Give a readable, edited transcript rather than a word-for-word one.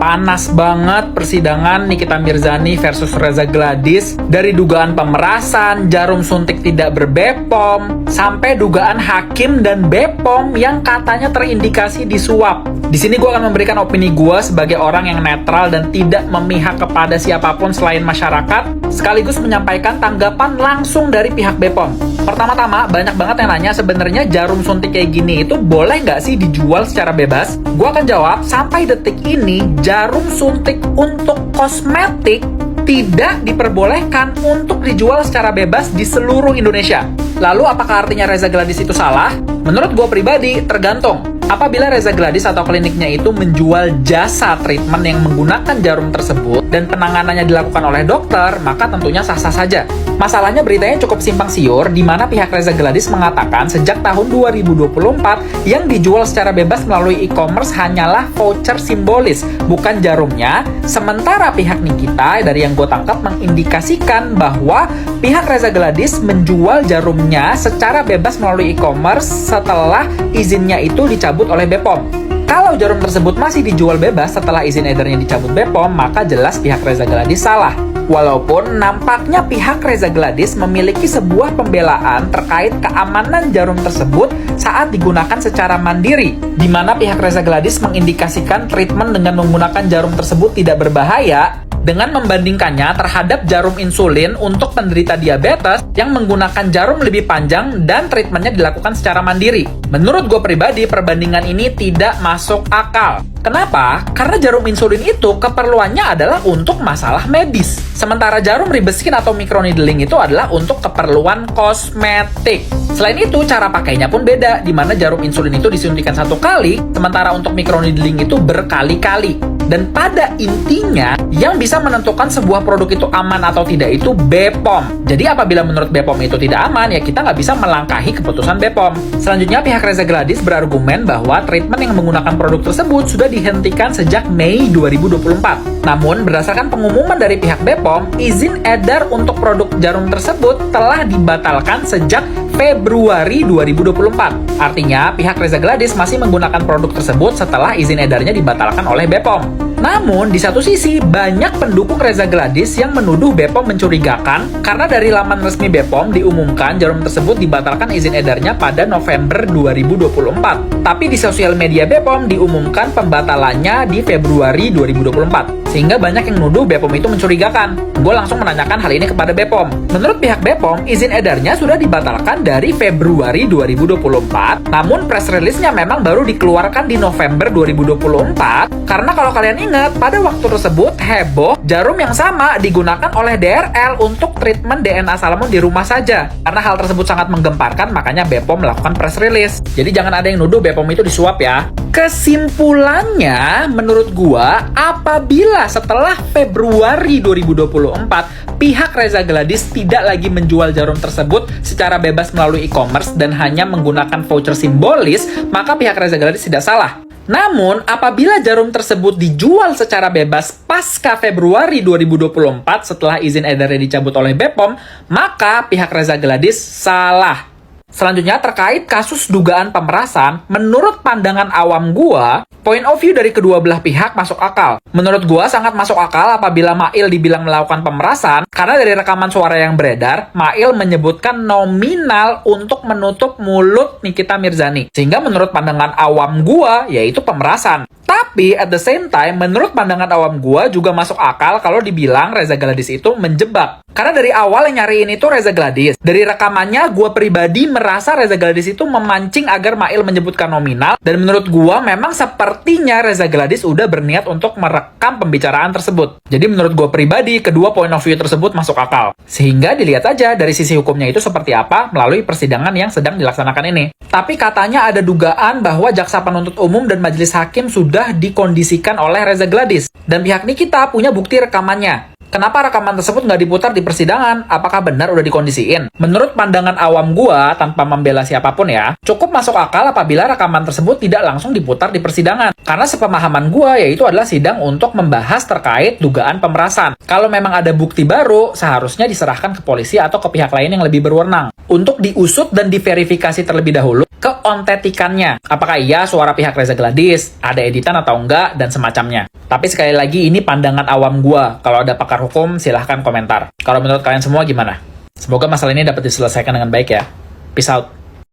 Panas banget persidangan Nikita Mirzani versus Reza Gladys. Dari dugaan pemerasan, jarum suntik tidak ber-BPOM, sampai dugaan hakim dan BPOM yang katanya terindikasi disuap. Di sini gue akan memberikan opini gue sebagai orang yang netral dan tidak memihak kepada siapapun selain masyarakat, sekaligus menyampaikan tanggapan langsung dari pihak BPOM. Pertama-tama, banyak banget yang nanya sebenarnya jarum suntik kayak gini itu boleh nggak sih dijual secara bebas? Gue akan jawab, sampai detik ini, jarum suntik untuk kosmetik tidak diperbolehkan untuk dijual secara bebas di seluruh Indonesia. Lalu apakah artinya Reza Gladys itu salah? Menurut gue pribadi, tergantung. Apabila Reza Gladys atau kliniknya itu menjual jasa treatment yang menggunakan jarum tersebut dan penanganannya dilakukan oleh dokter, maka tentunya sah-sah saja. Masalahnya beritanya cukup simpang siur, di mana pihak Reza Gladys mengatakan sejak tahun 2024 yang dijual secara bebas melalui e-commerce hanyalah voucher simbolis, bukan jarumnya. Sementara pihak Nikita dari yang gue tangkap mengindikasikan bahwa pihak Reza Gladys menjual jarumnya secara bebas melalui e-commerce setelah izinnya itu dicabut oleh BPOM. Kalau jarum tersebut masih dijual bebas setelah izin edarnya dicabut BPOM, maka jelas pihak Reza Gladys salah. Walaupun nampaknya pihak Reza Gladys memiliki sebuah pembelaan terkait keamanan jarum tersebut saat digunakan secara mandiri, di mana pihak Reza Gladys mengindikasikan treatment dengan menggunakan jarum tersebut tidak berbahaya dengan membandingkannya terhadap jarum insulin untuk penderita diabetes yang menggunakan jarum lebih panjang dan treatmentnya dilakukan secara mandiri. Menurut gue pribadi, perbandingan ini tidak masuk akal. Kenapa? Karena jarum insulin itu keperluannya adalah untuk masalah medis. Sementara jarum ribeskin atau microneedling itu adalah untuk keperluan kosmetik. Selain itu, cara pakainya pun beda, di mana jarum insulin itu disuntikan satu kali, sementara untuk microneedling itu berkali-kali. Dan pada intinya, yang bisa menentukan sebuah produk itu aman atau tidak itu BPOM. Jadi apabila menurut BPOM itu tidak aman, ya kita nggak bisa melangkahi keputusan BPOM. Selanjutnya, pihak Reza Gladys berargumen bahwa treatment yang menggunakan produk tersebut sudah dihentikan sejak Mei 2024. Namun, berdasarkan pengumuman dari pihak BPOM, izin edar untuk produk jarum tersebut telah dibatalkan sejak Februari 2024. Artinya, pihak Reza Gladys masih menggunakan produk tersebut setelah izin edarnya dibatalkan oleh BPOM. Namun, di satu sisi, banyak pendukung Reza Gladys yang menuduh BPOM mencurigakan karena dari laman resmi BPOM diumumkan jarum tersebut dibatalkan izin edarnya pada November 2024. Tapi di sosial media BPOM diumumkan pembatalannya di Februari 2024. Sehingga banyak yang menuduh BPOM itu mencurigakan. Gue langsung menanyakan hal ini kepada BPOM. Menurut pihak BPOM, izin edarnya sudah dibatalkan dari Februari 2024, namun press release-nya memang baru dikeluarkan di November 2024, karena kalau kalian ingat, pada waktu tersebut heboh, jarum yang sama digunakan oleh DRL untuk treatment DNA Salmon di rumah saja. Karena hal tersebut sangat menggemparkan, makanya BPOM melakukan press release. Jadi jangan ada yang nuduh BPOM itu disuap ya. Kesimpulannya, menurut gua, apabila setelah Februari 2024, pihak Reza Gladys tidak lagi menjual jarum tersebut secara bebas melalui e-commerce dan hanya menggunakan voucher simbolis, maka pihak Reza Gladys tidak salah. Namun, apabila jarum tersebut dijual secara bebas pasca Februari 2024 setelah izin edarnya dicabut oleh BPOM, maka pihak Reza Gladys salah. Selanjutnya, terkait kasus dugaan pemerasan, menurut pandangan awam gua, point of view dari kedua belah pihak masuk akal. Menurut gua sangat masuk akal apabila Mail dibilang melakukan pemerasan, karena dari rekaman suara yang beredar, Mail menyebutkan nominal untuk menutup mulut Nikita Mirzani. Sehingga menurut pandangan awam gua, yaitu pemerasan. Tapi, at the same time, menurut pandangan awam gua juga masuk akal kalau dibilang Reza Gladys itu menjebak. Karena dari awal yang nyariin itu Reza Gladys. Dari rekamannya, gua pribadi merasa Reza Gladys itu memancing agar Mail menyebutkan nominal. Dan menurut gua memang sepertinya Reza Gladys udah berniat untuk merekam pembicaraan tersebut. Jadi menurut gua pribadi, kedua point of view tersebut masuk akal. Sehingga dilihat aja dari sisi hukumnya itu seperti apa melalui persidangan yang sedang dilaksanakan ini. Tapi katanya ada dugaan bahwa jaksa penuntut umum dan majelis hakim sudah dikondisikan oleh Reza Gladys. Dan pihak Nikita punya bukti rekamannya. Kenapa rekaman tersebut nggak diputar di persidangan? Apakah benar udah dikondisiin? Menurut pandangan awam gua, tanpa membela siapapun ya, cukup masuk akal apabila rekaman tersebut tidak langsung diputar di persidangan. Karena sepemahaman gua, yaitu adalah sidang untuk membahas terkait dugaan pemerasan. Kalau memang ada bukti baru, seharusnya diserahkan ke polisi atau ke pihak lain yang lebih berwenang untuk diusut dan diverifikasi terlebih dahulu, keontetikannya. Apakah iya suara pihak Reza Gladys, ada editan atau enggak, dan semacamnya. Tapi sekali lagi, ini pandangan awam gua. Kalau ada pakar hukum, silahkan komentar. Kalau menurut kalian semua gimana? Semoga masalah ini dapat diselesaikan dengan baik ya. Peace out.